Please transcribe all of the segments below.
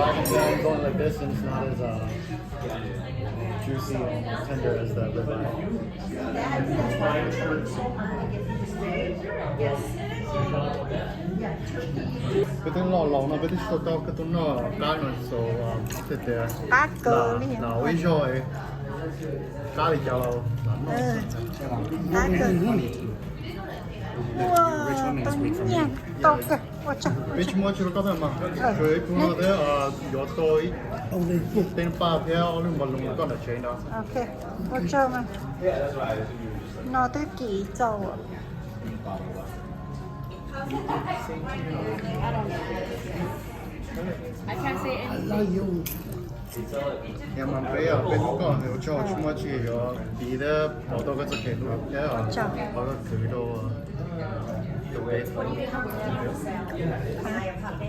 Parmesan going like this, and it's not as juicy and tender as the ribeye. Cái tiếng lò lò nó cái tiếng sốt tao cái tiếng nó cá nó số thế thế cá cơ đi là ôi rồi cá thì chào lâu cá cơ wow tao nhang tao cơ ôi trời Which one should I come Rồi cũng là thế gió tôi tên ba theo nhưng mà lùng con ở trên đó. ok ôi trời mà nó tới kỳ dầu I can't say anything. Em làm cái bên có hiểu cho chúng ta chỉ có tí đó bỏ đâu cái thực hiện luôn thế à bỏ cái thứ đồ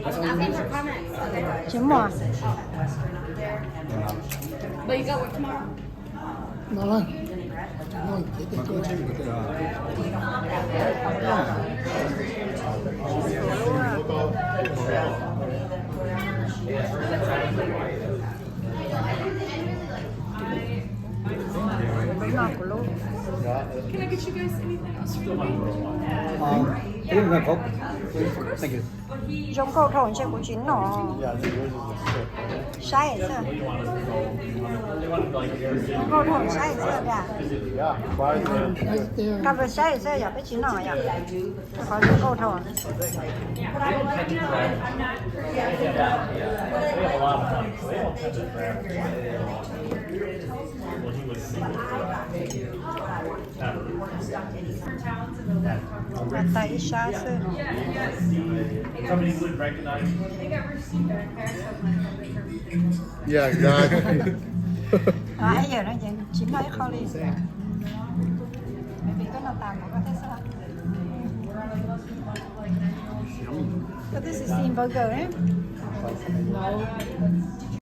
Asking for comments. chín mùa But you got work tomorrow? Nó lên. Nó chỉ cái chỗ trên cái bánh ngọt của luôn Can I get you guys anything else? Cái này có. Thank you. giống cầu thổi trên của chín nó sai sao cầu thổi sai sao đã Yeah, why is it? Right there. cà phê sai sao giờ cái chín nó vậy có những cầu thổi và tay xa xưa Somebody would recognize. Yeah, exactly. à giờ nó vẫn chín mấy kho đi bởi vì cái nó tạm của cái sao cái this is in burger eh?